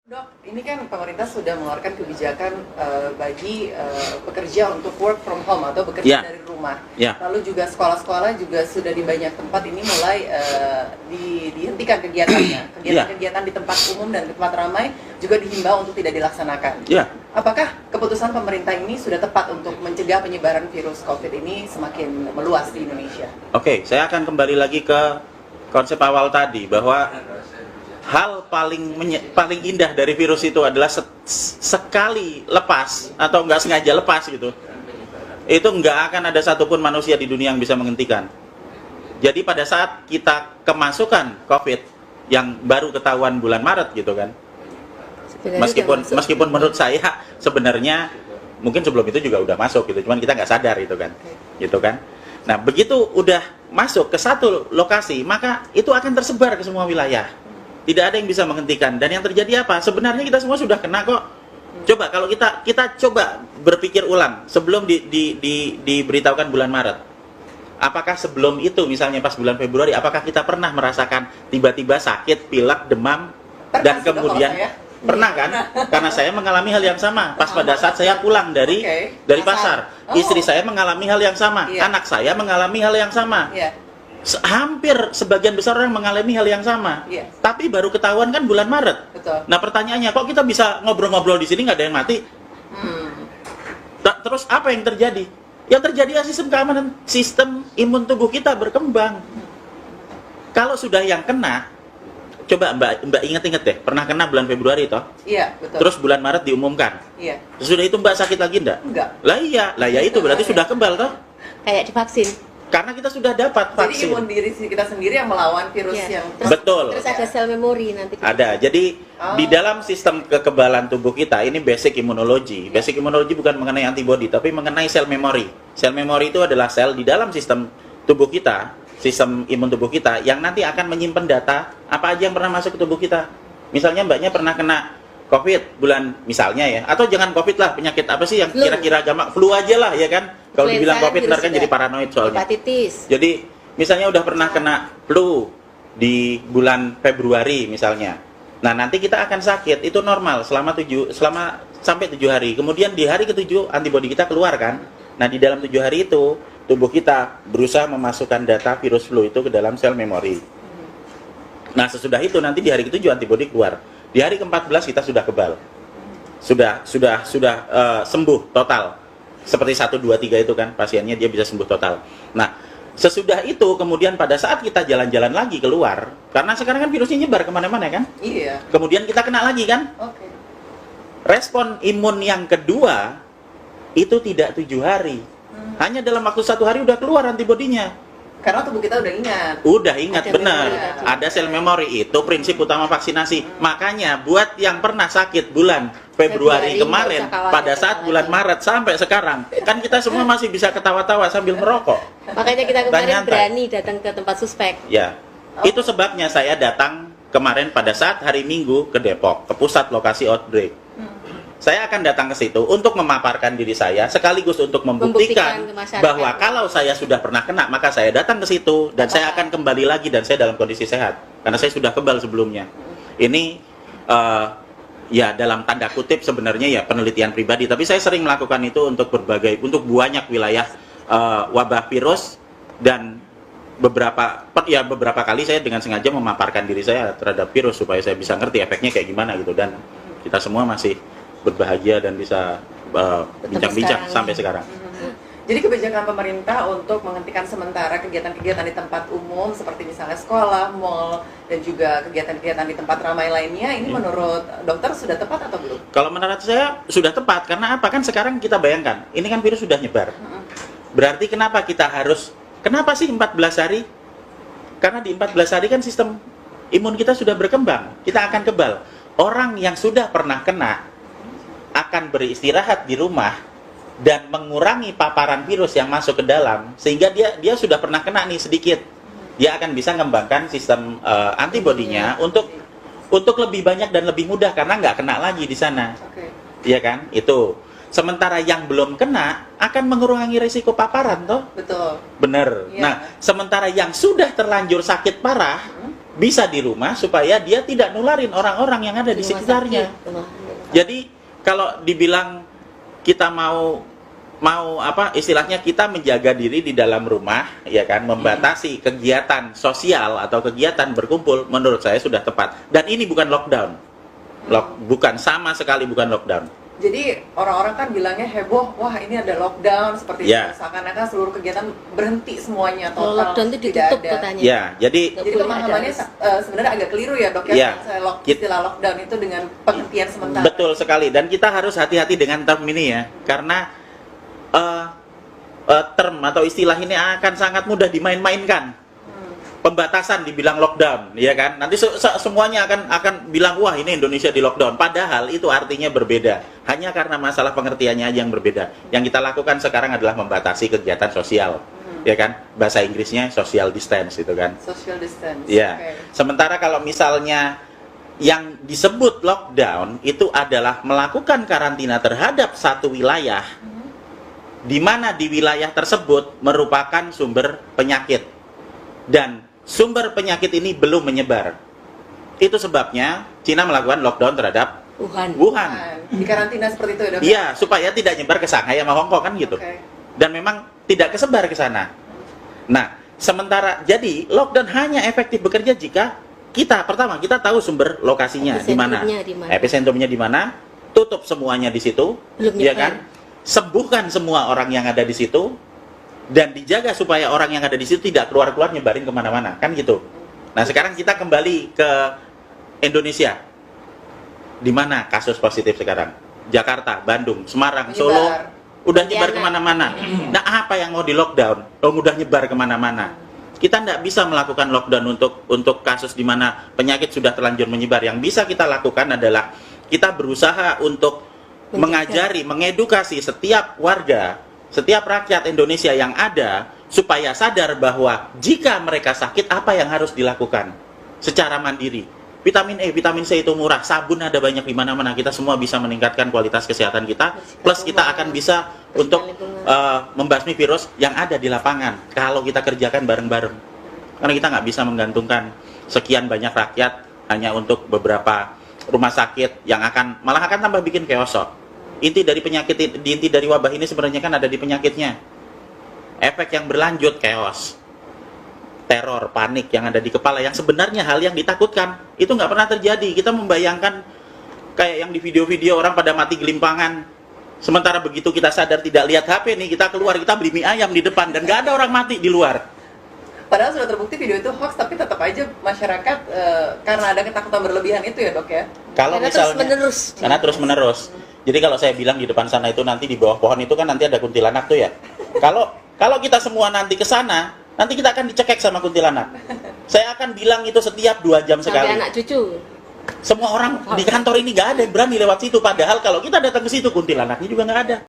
Dok, ini kan pemerintah sudah mengeluarkan kebijakan bagi pekerja untuk work from home atau bekerja dari rumah. Lalu juga sekolah-sekolah juga sudah di banyak tempat ini mulai dihentikan kegiatannya. Kegiatan-kegiatan di tempat umum dan di tempat ramai juga dihimbau untuk tidak dilaksanakan. Apakah keputusan pemerintah ini sudah tepat untuk mencegah penyebaran virus COVID ini semakin meluas di Indonesia? Oke, saya akan kembali lagi ke konsep awal tadi bahwa hal paling indah dari virus itu adalah sekali lepas atau nggak sengaja lepas gitu, itu nggak akan ada satupun manusia di dunia yang bisa menghentikan. Jadi pada saat kita kemasukan COVID yang baru ketahuan bulan Maret gitu kan, meskipun menurut saya sebenarnya mungkin sebelum itu juga udah masuk gitu, cuman kita nggak sadar gitu kan. Nah begitu udah masuk ke satu lokasi, maka itu akan tersebar ke semua wilayah. Tidak ada yang bisa menghentikan. Dan yang terjadi apa? Sebenarnya kita semua sudah kena kok. Coba kalau kita coba berpikir ulang sebelum diberitahukan bulan Maret. Apakah sebelum itu misalnya pas bulan Februari, apakah kita pernah merasakan tiba-tiba sakit, pilek, demam, dan kemudian pernah kan? Karena saya mengalami hal yang sama. Pas pada saat saya pulang dari pasar, istri saya mengalami hal yang sama, anak saya mengalami hal yang sama. Hampir sebagian besar orang mengalami hal yang sama, tapi baru ketahuan kan bulan Maret. Nah pertanyaannya, kok kita bisa ngobrol-ngobrol di sini nggak ada yang mati? Terus apa yang terjadi? Yang terjadi adalah sistem keamanan, sistem imun tubuh kita berkembang. Kalau sudah yang kena, coba Mbak ingat-ingat deh, pernah kena bulan Februari toh? Iya, betul. Terus bulan Maret diumumkan. Iya. Sudah itu Mbak sakit lagi enggak? Enggak. Lah ya itu berarti sudah kebal toh? Kayak divaksin. Karena kita sudah dapat vaksin. Jadi imun diri kita sendiri yang melawan virus yang... Betul. Terus ada sel memori nanti. Ada. Jadi di dalam sistem kekebalan tubuh kita ini basic immunology. Basic immunology bukan mengenai antibody, tapi mengenai sel memori. Sel memori itu adalah sel di dalam sistem tubuh kita, sistem imun tubuh kita yang nanti akan menyimpan data apa aja yang pernah masuk ke tubuh kita. Misalnya mbaknya pernah kena COVID bulan misalnya ya, atau jangan COVID lah, penyakit apa sih yang kira-kira gampang, flu aja lah ya kan. Kalau dibilang COVID ntar kan jadi paranoid soalnya. Hepatitis. Jadi misalnya udah pernah kena flu di bulan Februari misalnya. Nah nanti kita akan sakit, itu normal selama sampai 7 hari. Kemudian di hari ke-7 antibodi kita keluar kan. Nah di dalam 7 hari itu tubuh kita berusaha memasukkan data virus flu itu ke dalam sel memori. Nah sesudah itu nanti di hari ke-7 antibodi keluar. Di hari ke-14 kita sudah kebal. Sudah sembuh total. Seperti 1, 2, 3 itu kan, pasiennya dia bisa sembuh total. Nah, sesudah itu kemudian pada saat kita jalan-jalan lagi keluar, karena sekarang kan virusnya nyebar kemana-mana kan? Iya. Kemudian kita kena lagi kan? Oke. Respon imun yang kedua itu tidak 7 hari. Hanya dalam waktu 1 hari udah keluar antibodinya. Karena tubuh kita udah ingat. Udah ingat, benar. Ada sel memori, itu prinsip utama vaksinasi. Makanya buat yang pernah sakit bulan Februari kemarin, pada saat bulan Maret sampai sekarang, kan kita semua masih bisa ketawa-tawa sambil merokok. Makanya kita kemarin berani datang ke tempat suspek. Ya, itu sebabnya saya datang kemarin pada saat hari Minggu ke Depok, ke pusat lokasi outbreak. Saya akan datang ke situ untuk memaparkan diri saya, sekaligus untuk membuktikan bahwa kalau saya sudah pernah kena, maka saya datang ke situ dan saya akan kembali lagi dan saya dalam kondisi sehat, karena saya sudah kebal sebelumnya. Ini ya dalam tanda kutip sebenarnya ya penelitian pribadi, tapi saya sering melakukan itu untuk banyak wilayah wabah virus, dan beberapa kali saya dengan sengaja memaparkan diri saya terhadap virus supaya saya bisa ngerti efeknya kayak gimana gitu, dan kita semua masih berbahagia dan bisa bincang-bincang sampai sekarang. Jadi kebijakan pemerintah untuk menghentikan sementara kegiatan-kegiatan di tempat umum seperti misalnya sekolah, mall, dan juga kegiatan-kegiatan di tempat ramai lainnya, ini menurut dokter sudah tepat atau belum? Kalau menurut saya sudah tepat, karena apa? Kan sekarang kita bayangkan, ini kan virus sudah nyebar. Berarti kenapa sih 14 hari? Karena di 14 hari kan sistem imun kita sudah berkembang, kita akan kebal. Orang yang sudah pernah kena akan beristirahat di rumah dan mengurangi paparan virus yang masuk ke dalam, sehingga dia sudah pernah kena nih sedikit, dia akan bisa mengembangkan sistem antibodinya untuk lebih banyak dan lebih mudah karena nggak kena lagi di sana. Iya kan? Itu. Sementara yang belum kena akan mengurangi risiko paparan toh? Betul. Bener. Nah, sementara yang sudah terlanjur sakit parah bisa di rumah supaya dia tidak nularin orang-orang yang ada di sekitarnya. Jadi kalau dibilang kita mau istilahnya kita menjaga diri di dalam rumah, ya kan, membatasi kegiatan sosial atau kegiatan berkumpul, menurut saya sudah tepat. Dan ini bukan lockdown, bukan, sama sekali bukan lockdown. Jadi orang-orang kan bilangnya heboh, wah ini ada lockdown seperti itu, seakan-akan seluruh kegiatan berhenti semuanya, total. Lockdown itu ditutup katanya. Ya, jadi pemahamannya sebenarnya agak keliru ya dok ya, istilah lockdown itu dengan penghentian sementara. Betul sekali, dan kita harus hati-hati dengan term ini ya, karena term atau istilah ini akan sangat mudah dimain-mainkan. Pembatasan dibilang lockdown, ya kan? Nanti semuanya akan bilang, wah ini Indonesia di lockdown. Padahal itu artinya berbeda. Hanya karena masalah pengertiannya aja yang berbeda. Yang kita lakukan sekarang adalah membatasi kegiatan sosial, ya kan? Bahasa Inggrisnya social distance, itu kan? Social distance. Ya. Okay. Sementara kalau misalnya yang disebut lockdown itu adalah melakukan karantina terhadap satu wilayah, di mana di wilayah tersebut merupakan sumber penyakit dan sumber penyakit ini belum menyebar. Itu sebabnya Cina melakukan lockdown terhadap Wuhan. Di karantina seperti itu ya dok? Iya, supaya tidak nyebar ke Shanghai sama Hong Kong kan gitu. Okay. Dan memang tidak kesebar ke sana. Nah, sementara jadi lockdown hanya efektif bekerja jika kita tahu sumber lokasinya di mana. Epicentrumnya di mana? Tutup semuanya di situ, ya kan? Sembuhkan semua orang yang ada di situ. Dan dijaga supaya orang yang ada di situ tidak keluar-keluar nyebarin kemana-mana, kan gitu. Nah sekarang kita kembali ke Indonesia. Di mana kasus positif sekarang? Jakarta, Bandung, Semarang, Solo, udah nyebar kemana-mana. Nah apa yang mau di lockdown? Udah nyebar kemana-mana. Kita tidak bisa melakukan lockdown untuk kasus di mana penyakit sudah terlanjur menyebar. Yang bisa kita lakukan adalah kita berusaha untuk mengajari, mengedukasi setiap warga, setiap rakyat Indonesia yang ada, supaya sadar bahwa jika mereka sakit, apa yang harus dilakukan secara mandiri. Vitamin E, vitamin C itu murah, sabun ada banyak di mana-mana, kita semua bisa meningkatkan kualitas kesehatan kita, plus kita akan bisa untuk membasmi virus yang ada di lapangan, kalau kita kerjakan bareng-bareng. Karena kita nggak bisa menggantungkan sekian banyak rakyat hanya untuk beberapa rumah sakit yang malah akan tambah bikin chaos. Inti dari penyakit, inti dari wabah ini sebenarnya kan ada di penyakitnya. Efek yang berlanjut, chaos, teror, panik yang ada di kepala, yang sebenarnya hal yang ditakutkan itu nggak pernah terjadi. Kita membayangkan kayak yang di video-video orang pada mati gelimpangan. Sementara begitu kita sadar tidak lihat HP nih, kita keluar, kita beli mie ayam di depan dan nggak ada orang mati di luar. Padahal sudah terbukti video itu hoax, tapi tetap aja masyarakat karena ada ketakutan berlebihan itu ya dok ya. Kalau misalnya karena terus menerus. Jadi kalau saya bilang di depan sana itu nanti di bawah pohon itu kan nanti ada kuntilanak tuh ya. Kalau kita semua nanti ke sana, nanti kita akan dicekek sama kuntilanak. Saya akan bilang itu setiap 2 jam sekali. Sampai anak cucu. Semua orang di kantor ini nggak ada yang berani lewat situ. Padahal kalau kita datang ke situ kuntilanaknya juga nggak ada.